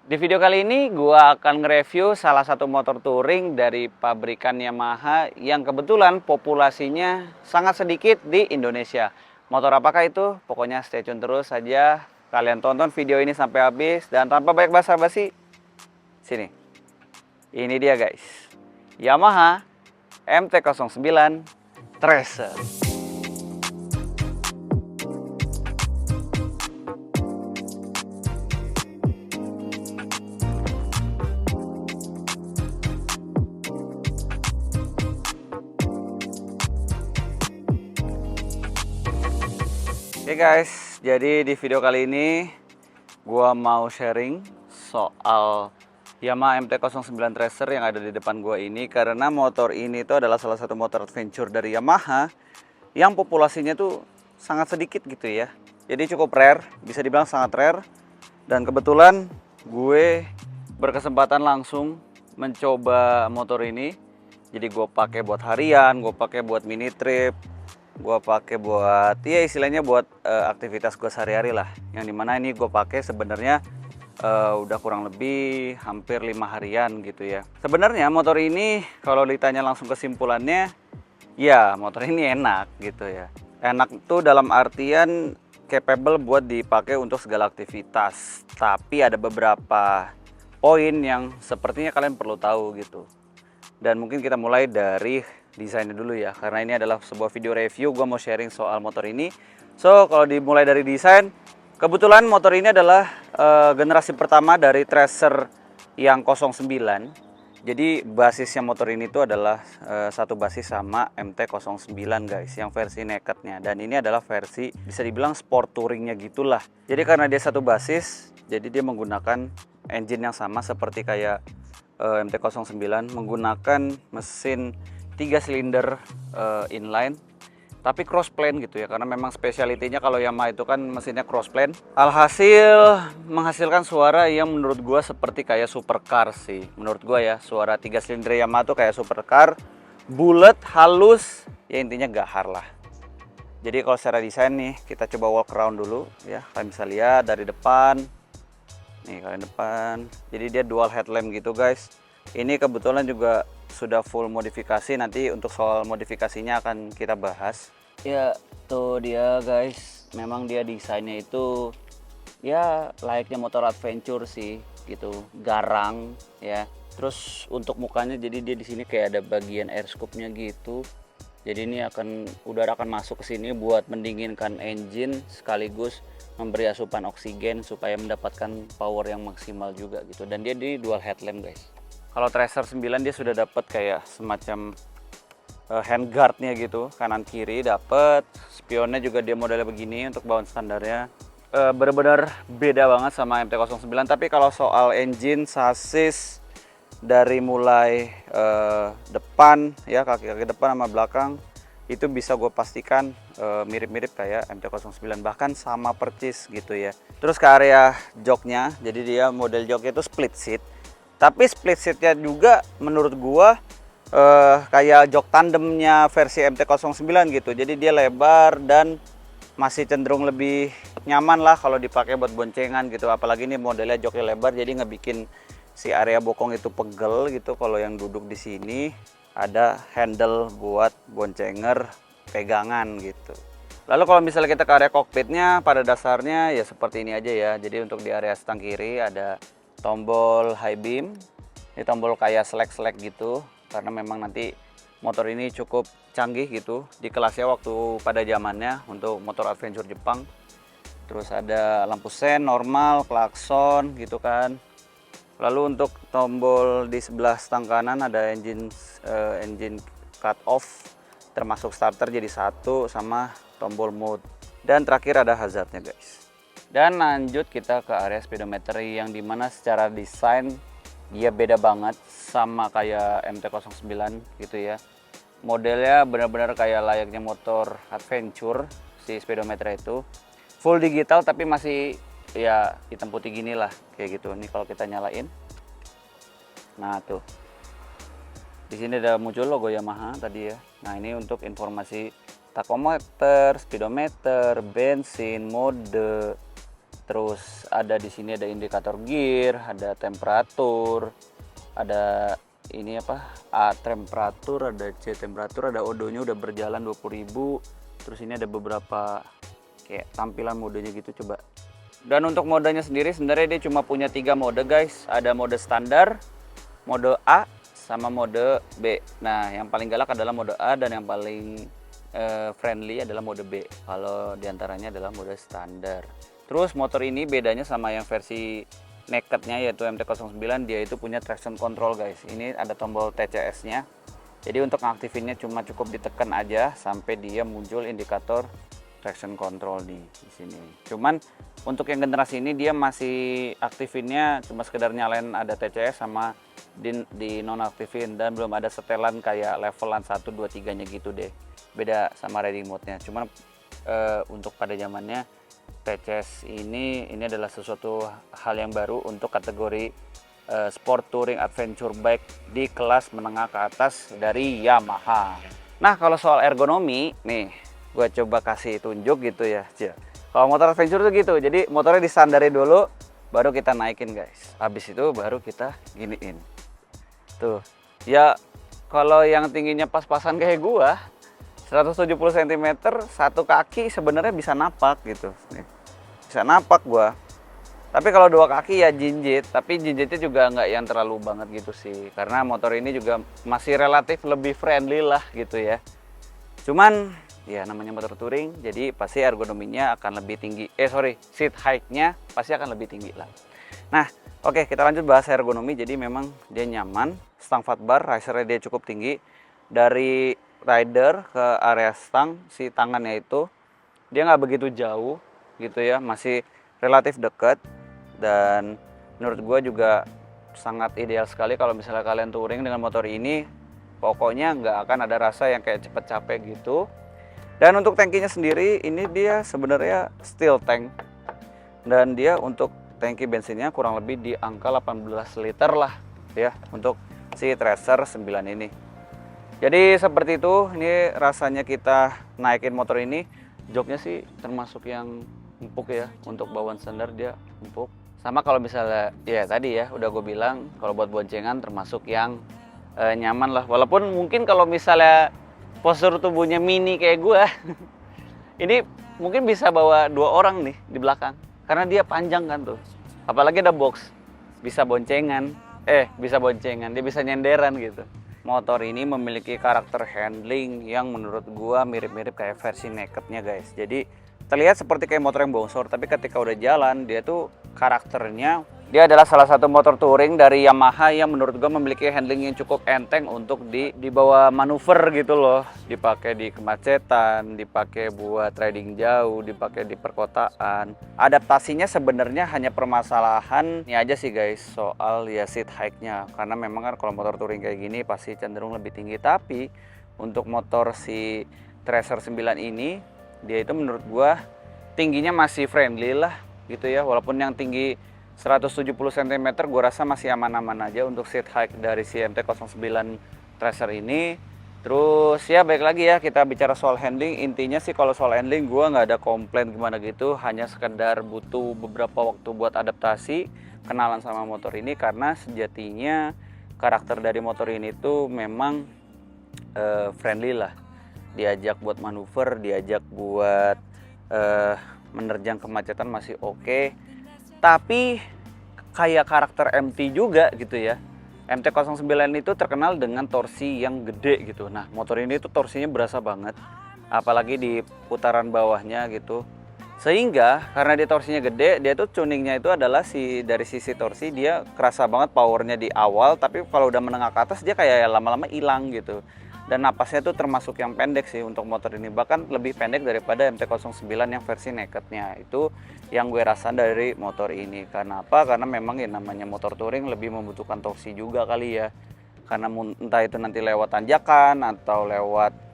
Di video kali ini gua akan nge-review salah satu motor touring dari pabrikan Yamaha yang kebetulan populasinya sangat sedikit di Indonesia. Motor apakah itu? Pokoknya stay tune terus saja. Kalian tonton video ini sampai habis dan tanpa banyak basa-basi. Sini. Ini dia guys. Yamaha MT-09 Tracer. Oke guys, jadi di video kali ini gua mau sharing soal Yamaha MT-09 Tracer yang ada di depan gua ini, karena motor ini tuh adalah salah satu motor adventure dari Yamaha yang populasinya tuh sangat sedikit gitu ya. Jadi cukup rare, bisa dibilang sangat rare. Dan kebetulan gue berkesempatan langsung mencoba motor ini. Jadi gue pakai buat harian, gue pakai buat mini trip, gue pakai buat ya istilahnya buat aktivitas gue sehari-hari lah, yang dimana ini gue pakai sebenarnya udah kurang lebih hampir 5 harian gitu ya. Sebenarnya motor ini kalau ditanya langsung kesimpulannya, ya motor ini enak gitu ya. Enak tuh dalam artian capable buat dipakai untuk segala aktivitas, tapi ada beberapa poin yang sepertinya kalian perlu tahu gitu. Dan mungkin kita mulai dari desainnya dulu ya, karena ini adalah sebuah video review, gue mau sharing soal motor ini. So kalau dimulai dari desain, kebetulan motor ini adalah generasi pertama dari Tracer yang 09. Jadi basisnya motor ini tuh adalah satu basis sama MT-09 guys, yang versi nakednya. Dan ini adalah versi bisa dibilang sport touringnya gitulah. Jadi karena dia satu basis, jadi dia menggunakan engine yang sama seperti kayak MT-09, menggunakan mesin 3 silinder inline tapi cross plane gitu ya, karena memang spesialitinya kalau Yamaha itu kan mesinnya cross plane. Alhasil menghasilkan suara yang menurut gua seperti kayak supercar sih. Menurut gua ya, suara 3 silinder Yamaha tuh kayak supercar, bulat, halus, ya intinya gahar lah. Jadi kalau secara desain nih, kita coba walk around dulu ya. Kalian bisa lihat dari depan. Nih kalian depan. Jadi dia dual headlamp gitu guys. Ini kebetulan juga sudah full modifikasi, nanti untuk soal modifikasinya akan kita bahas. Ya tuh dia guys, memang dia desainnya itu ya layaknya motor adventure sih gitu, garang ya. Terus untuk mukanya jadi dia di sini kayak ada bagian air scoop-nya gitu. Jadi ini udara akan masuk ke sini buat mendinginkan engine sekaligus memberi asupan oksigen supaya mendapatkan power yang maksimal juga gitu. Dan dia di dual headlamp guys. Kalau Tracer 9 dia sudah dapat kayak semacam handguardnya gitu, kanan kiri dapat. Spionnya juga dia modelnya begini untuk bawaan standarnya. Benar-benar beda banget sama MT-09. Tapi kalau soal engine, sasis dari mulai depan ya, kaki-kaki depan sama belakang itu bisa gue pastikan mirip-mirip kayak MT-09, bahkan sama percis gitu ya. Terus ke area joknya, jadi dia model joknya itu split seat. Tapi split seatnya juga menurut gua kayak jok tandemnya versi MT-09 gitu. Jadi dia lebar dan masih cenderung lebih nyaman lah kalau dipakai buat boncengan gitu. Apalagi ini modelnya joknya lebar, jadi ngebikin si area bokong itu pegel gitu. Kalau yang duduk di sini ada handle buat boncenger pegangan gitu. Lalu kalau misalnya kita ke area kokpitnya, pada dasarnya ya seperti ini aja ya. Jadi untuk di area stang kiri ada tombol high beam, ini tombol kayak selek-selek gitu, karena memang nanti motor ini cukup canggih gitu di kelasnya waktu pada zamannya untuk motor adventure Jepang. Terus ada lampu sen normal, klakson gitu kan. Lalu untuk tombol di sebelah stang kanan ada engine cut off, termasuk starter jadi satu, sama tombol mode. Dan terakhir ada hazardnya guys. Dan lanjut kita ke area speedometer yang dimana secara desain dia beda banget sama kayak MT-09 gitu ya. Modelnya benar-benar kayak layaknya motor adventure si speedometer itu. Full digital tapi masih ya hitam putih gini lah kayak gitu. Ini kalau kita nyalain. Nah tuh. Di sini ada muncul logo Yamaha tadi ya. Nah ini untuk informasi takometer, speedometer, bensin, mode, Terus ada di sini ada indikator gear, ada temperatur, ada ini apa? A temperatur, ada C temperatur, ada odonya udah berjalan 20.000. Terus ini ada beberapa kayak tampilan modenya gitu coba. Dan untuk modenya sendiri sebenarnya dia cuma punya 3 mode guys. Ada mode standar, mode A, sama mode B. Nah, yang paling galak adalah mode A dan yang paling friendly adalah mode B. Kalau diantaranya adalah mode standar. Terus motor ini bedanya sama yang versi nakednya yaitu MT-09, dia itu punya traction control guys. Ini ada tombol TCS-nya. Jadi untuk ngaktifinnya cuma cukup ditekan aja sampai dia muncul indikator traction control di sini. Cuman untuk yang generasi ini dia masih aktifinnya cuma sekedar nyalain ada TCS sama di nonaktifin dan belum ada setelan kayak levelan 1 2 3-nya gitu deh. Beda sama riding mode-nya. Cuman untuk pada zamannya TCS ini adalah sesuatu hal yang baru untuk kategori sport touring adventure bike di kelas menengah ke atas dari Yamaha. Nah, kalau soal ergonomi nih, gue coba kasih tunjuk gitu ya. Kalau motor adventure tuh gitu, jadi motornya disandarin dulu, baru kita naikin guys. Habis itu baru kita giniin. Tuh, ya kalau yang tingginya pas-pasan kayak gua, 170 cm, satu kaki sebenarnya bisa napak gitu. Nih, bisa napak gua. Tapi kalau 2 kaki ya jinjit, tapi jinjitnya juga nggak yang terlalu banget gitu sih. Karena motor ini juga masih relatif lebih friendly lah gitu ya. Cuman ya namanya motor touring, jadi pasti ergonominya akan lebih tinggi. Seat height-nya pasti akan lebih tinggi lah. Nah, oke, kita lanjut bahas ergonomi. Jadi memang dia nyaman, stang fat bar, risernya dia cukup tinggi. Dari rider ke area stang, si tangannya itu dia nggak begitu jauh gitu ya, masih relatif dekat. Dan menurut gue juga sangat ideal sekali kalau misalnya kalian touring dengan motor ini. Pokoknya nggak akan ada rasa yang kayak cepet capek gitu. Dan untuk tangkinya sendiri ini dia sebenarnya steel tank. Dan dia untuk tangki bensinnya kurang lebih di angka 18 liter lah ya untuk si Tracer 9 ini. Jadi seperti itu, ini rasanya kita naikin motor ini. Joknya sih termasuk yang empuk ya, untuk bawaan standar dia empuk. Sama kalau misalnya ya tadi ya udah gue bilang kalau buat boncengan termasuk yang nyaman lah. Walaupun mungkin kalau misalnya postur tubuhnya mini kayak gue ini mungkin bisa bawa 2 orang nih di belakang karena dia panjang kan tuh. Apalagi ada box, bisa boncengan, dia bisa nyenderan gitu. Motor ini memiliki karakter handling yang menurut gue mirip-mirip kayak versi nakednya guys. Jadi terlihat seperti kayak motor yang bongsor, tapi ketika udah jalan dia tuh karakternya, dia adalah salah satu motor touring dari Yamaha yang menurut gue memiliki handling yang cukup enteng untuk dibawa manuver gitu loh. Dipakai di kemacetan, dipakai buat riding jauh, dipakai di perkotaan. Adaptasinya sebenarnya hanya permasalahan ini aja sih guys, soal ya seat height-nya. Karena memang kan kalau motor touring kayak gini pasti cenderung lebih tinggi. Tapi untuk motor si Tracer 9 ini, dia itu menurut gua tingginya masih friendly lah gitu ya. Walaupun yang tinggi 170 cm gua rasa masih aman-aman aja untuk seat height dari si MT-09 Tracer ini. Terus ya baik lagi ya kita bicara soal handling. Intinya sih kalau soal handling gua nggak ada komplain gimana gitu, hanya sekedar butuh beberapa waktu buat adaptasi kenalan sama motor ini. Karena sejatinya karakter dari motor ini tuh memang friendly lah. Diajak buat manuver, diajak buat menerjang kemacetan masih oke. Tapi kayak karakter MT juga gitu ya. MT-09 itu terkenal dengan torsi yang gede gitu. Nah, motor ini tuh torsinya berasa banget. Apalagi di putaran bawahnya gitu. Sehingga karena dia torsinya gede, dia tuh tuningnya itu adalah dari sisi torsi dia kerasa banget powernya di awal, tapi kalau udah menengah ke atas dia kayak lama-lama hilang gitu. Dan napasnya tuh termasuk yang pendek sih untuk motor ini, bahkan lebih pendek daripada MT-09 yang versi nakednya. Itu yang gue rasain dari motor ini. Karena apa? Karena memang ya namanya motor touring lebih membutuhkan torsi juga kali ya. Karena entah itu nanti lewat tanjakan atau lewat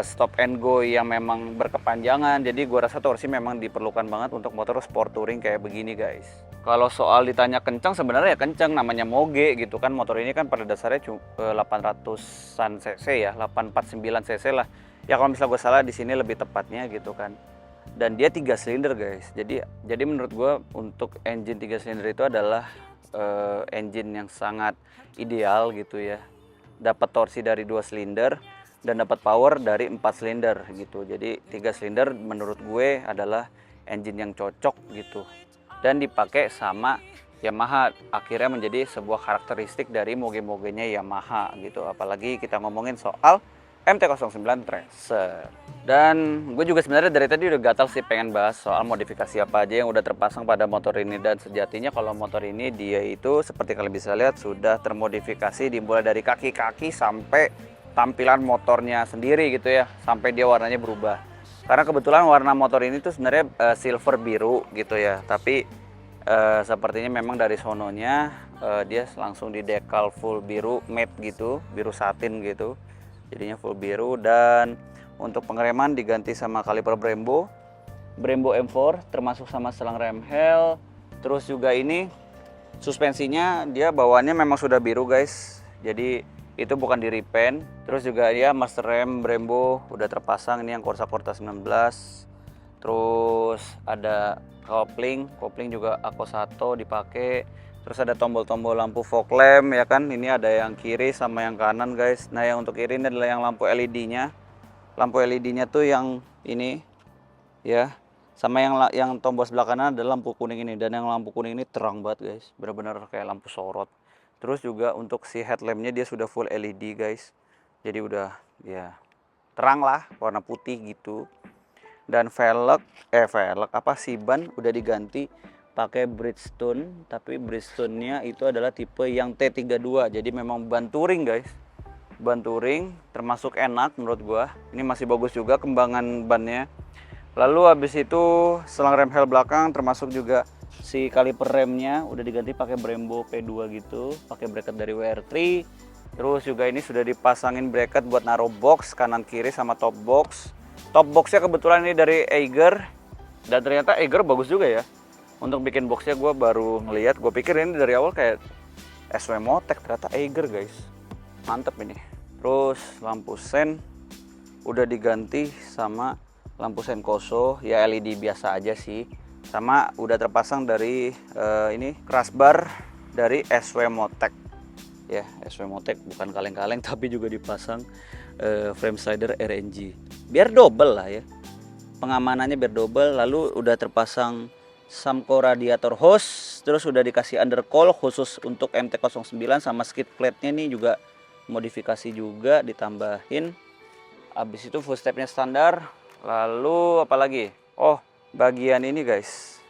stop and go yang memang berkepanjangan. Jadi gue rasa torsi memang diperlukan banget untuk motor sport touring kayak begini guys. Kalau soal ditanya kencang, sebenarnya ya kencang, namanya moge gitu kan. Motor ini kan pada dasarnya 800-an cc ya, 849 cc lah. Ya kalau misalnya gue salah di sini lebih tepatnya gitu kan. dan dia 3 silinder guys. Jadi menurut gue untuk engine 3 silinder itu adalah engine yang sangat ideal gitu ya. Dapat torsi dari 2 silinder dan dapat power dari 4 silinder gitu. Jadi 3 silinder menurut gue adalah engine yang cocok gitu. Dan dipakai sama Yamaha, akhirnya menjadi sebuah karakteristik dari moge-mogenya Yamaha gitu. Apalagi kita ngomongin soal MT-09 Tracer. Dan gue juga sebenarnya dari tadi udah gatal sih pengen bahas soal modifikasi apa aja yang udah terpasang pada motor ini. Dan sejatinya kalau motor ini dia itu seperti kalian bisa lihat sudah termodifikasi dimulai dari kaki-kaki sampai tampilan motornya sendiri gitu ya, sampai dia warnanya berubah. Karena kebetulan warna motor ini tuh sebenarnya silver biru gitu ya, tapi sepertinya memang dari sononya dia langsung di dekal full biru matte gitu, biru satin gitu. Jadinya full biru. Dan untuk pengereman diganti sama kaliper Brembo M4 termasuk sama selang rem Hell. Terus juga ini suspensinya dia bawaannya memang sudah biru guys, jadi itu bukan di repaint. Terus juga ya master rem Brembo udah terpasang, ini yang Corsa 19. Terus ada kopling juga Ako1 dipakai. Terus ada tombol-tombol lampu fog lamp ya kan. Ini ada yang kiri sama yang kanan guys. Nah yang untuk kiri ini adalah yang lampu LED-nya. Lampu LED-nya tuh yang ini ya. Sama yang tombol sebelah kanan adalah lampu kuning ini. Dan yang lampu kuning ini terang banget guys. Benar-benar kayak lampu sorot. Terus juga untuk si headlampnya dia sudah full LED guys. Jadi udah ya terang lah, warna putih gitu. Dan ban udah diganti pakai Bridgestone, tapi Bridgestone-nya itu adalah tipe yang T32. Jadi memang ban touring guys. Ban touring termasuk enak menurut gua. Ini masih bagus juga kembangan bannya. Lalu habis itu selang rem Hell belakang termasuk juga si kaliper remnya udah diganti pakai Brembo P2 gitu, pakai bracket dari WR3. Terus juga ini sudah dipasangin bracket buat naruh box kanan kiri sama top box. Top boxnya kebetulan ini dari Eiger, dan ternyata Eiger bagus juga ya. Untuk bikin boxnya gue baru ngeliat, gue pikir ini dari awal kayak SW Motec, ternyata Eiger guys. Mantep ini. Terus lampu sen udah diganti sama lampu sen Koso, ya LED biasa aja sih. Sama udah terpasang dari ini crossbar dari SW Motec. Ya, SW Motec bukan kaleng-kaleng tapi juga dipasang frame slider RNG. Biar double lah ya. Pengamanannya biar double. Lalu udah terpasang Samco radiator hose, terus udah dikasih undercoil khusus untuk MT-09 sama skid plate-nya nih juga modifikasi juga ditambahin. Habis itu full stepnya standar. Lalu apa lagi? Oh, bagian ini guys.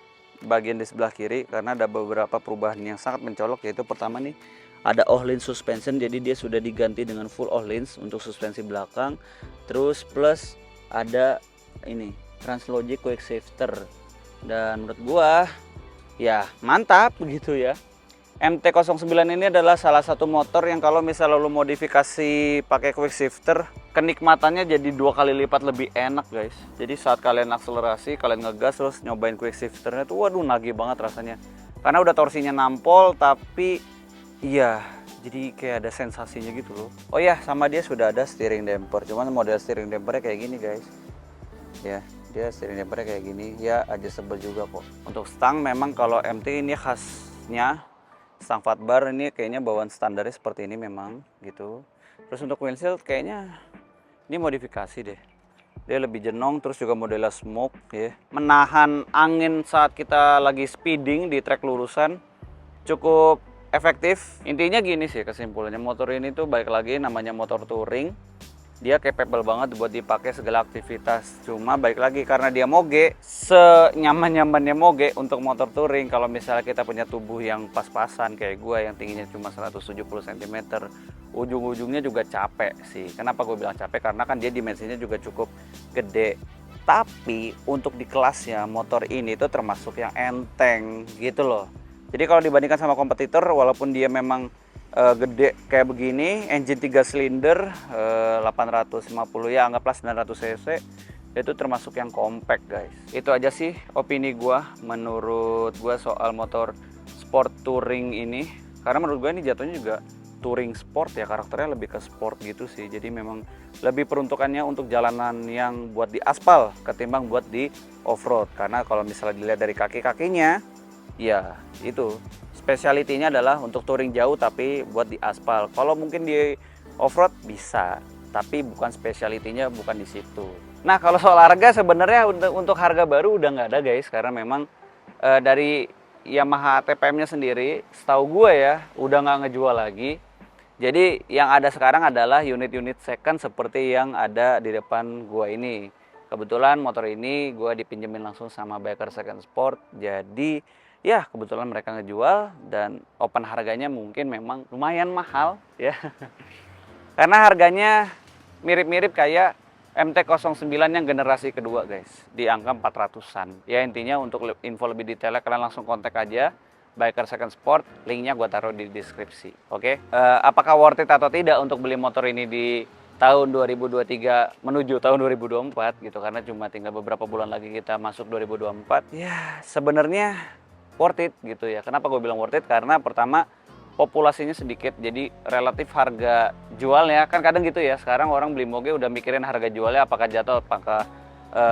Bagian di sebelah kiri karena ada beberapa perubahan yang sangat mencolok, yaitu pertama nih ada Ohlins suspension, jadi dia sudah diganti dengan full Ohlins untuk suspensi belakang. Terus plus ada ini Translogic Quick Shifter. Dan menurut gua ya mantap gitu ya. MT-09 ini adalah salah satu motor yang kalau misalnya lo modifikasi pakai quick shifter, kenikmatannya jadi 2 kali lipat lebih enak guys. Jadi saat kalian akselerasi, kalian ngegas terus nyobain quick shifternya tuh waduh nagih banget rasanya. Karena udah torsinya nampol tapi iya, jadi kayak ada sensasinya gitu loh. Oh ya, sama dia sudah ada steering damper. Cuman model steering dampernya kayak gini guys. Ya, dia steering dampernya kayak gini. Ya, adjustable juga kok. Untuk stang memang kalau MT ini khasnya stang fat bar ini kayaknya bawaan standarnya seperti ini memang gitu. Terus untuk windshield kayaknya ini modifikasi deh. Dia lebih jenong, terus juga modelnya smoke ya. Menahan angin saat kita lagi speeding di trek lurusan cukup efektif. Intinya gini sih kesimpulannya, motor ini tuh balik lagi namanya motor touring. Dia capable banget buat dipakai segala aktivitas. Cuma balik lagi karena dia moge, senyaman-nyamannya moge untuk motor touring. Kalau misalnya kita punya tubuh yang pas-pasan kayak gue yang tingginya cuma 170 cm, ujung-ujungnya juga capek sih. Kenapa gue bilang capek? Karena kan dia dimensinya juga cukup gede. Tapi untuk di kelasnya motor ini tuh termasuk yang enteng gitu loh. Jadi kalau dibandingkan sama kompetitor, walaupun dia memang gede kayak begini, engine 3 silinder 850 ya anggaplah 900 cc, itu termasuk yang compact guys. Itu aja sih opini gua menurut gua soal motor sport touring ini, karena menurut gua ini jatuhnya juga touring sport ya, karakternya lebih ke sport gitu sih. Jadi memang lebih peruntukannya untuk jalanan yang buat di aspal ketimbang buat di off-road. Karena kalau misalnya dilihat dari kaki-kakinya, ya itu spesialitinya adalah untuk touring jauh tapi buat di aspal. Kalau mungkin di off-road bisa, tapi bukan spesialitinya, bukan di situ. Nah kalau soal harga sebenarnya untuk harga baru udah nggak ada guys, karena memang dari Yamaha TPM-nya sendiri, setahu gue ya, udah nggak ngejual lagi. Jadi yang ada sekarang adalah unit-unit second seperti yang ada di depan gue ini. Kebetulan motor ini gue dipinjemin langsung sama Biker Second Sport. Jadi ya kebetulan mereka ngejual dan open harganya mungkin memang lumayan mahal ya. Karena harganya mirip-mirip kayak MT-09 yang generasi kedua guys, di angka 400-an. Ya intinya untuk info lebih detailnya kalian langsung kontak aja Biker Second Sport, linknya gue taruh di deskripsi. Oke, apakah worth it atau tidak untuk beli motor ini di tahun 2023 menuju tahun 2024 gitu, karena cuma tinggal beberapa bulan lagi kita masuk 2024. Ya sebenarnya worth it gitu ya. Kenapa gue bilang worth it? Karena pertama populasinya sedikit, jadi relatif harga jualnya kan kadang gitu ya, sekarang orang beli moge udah mikirin harga jualnya apakah jatuh, apakah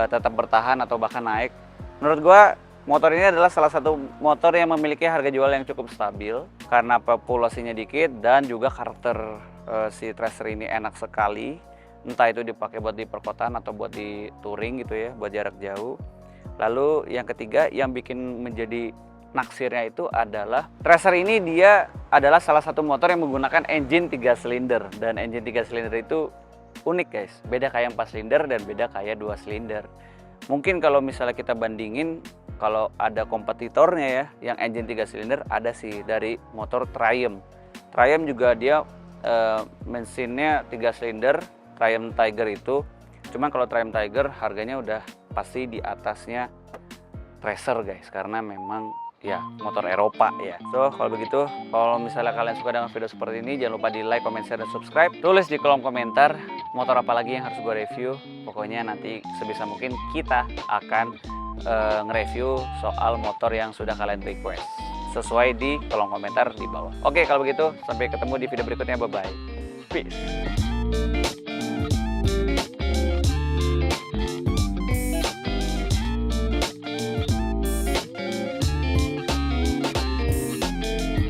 tetap bertahan atau bahkan naik. Menurut gua motor ini adalah salah satu motor yang memiliki harga jual yang cukup stabil karena populasinya dikit dan juga karakter si Tracer ini enak sekali, entah itu dipakai buat di perkotaan atau buat di touring gitu ya, buat jarak jauh. Lalu yang ketiga yang bikin menjadi naksirnya itu adalah Tracer ini dia adalah salah satu motor yang menggunakan engine 3 silinder, dan engine 3 silinder itu unik guys, beda kayak 4 silinder dan beda kayak 2 silinder. Mungkin kalau misalnya kita bandingin, kalau ada kompetitornya ya yang engine 3 silinder ada sih dari motor Triumph. Triumph juga dia mesinnya 3 silinder, Triumph Tiger itu. Cuman kalau Triumph Tiger harganya udah pasti di atasnya Tracer guys, karena memang ya motor Eropa ya. So kalau begitu, kalau misalnya kalian suka dengan video seperti ini, jangan lupa di like, comment, share, dan subscribe. Tulis di kolom komentar motor apa lagi yang harus gue review. Pokoknya nanti sebisa mungkin kita akan nge-review soal motor yang sudah kalian request sesuai di kolom komentar di bawah. Oke kalau begitu, sampai ketemu di video berikutnya. Bye bye, peace.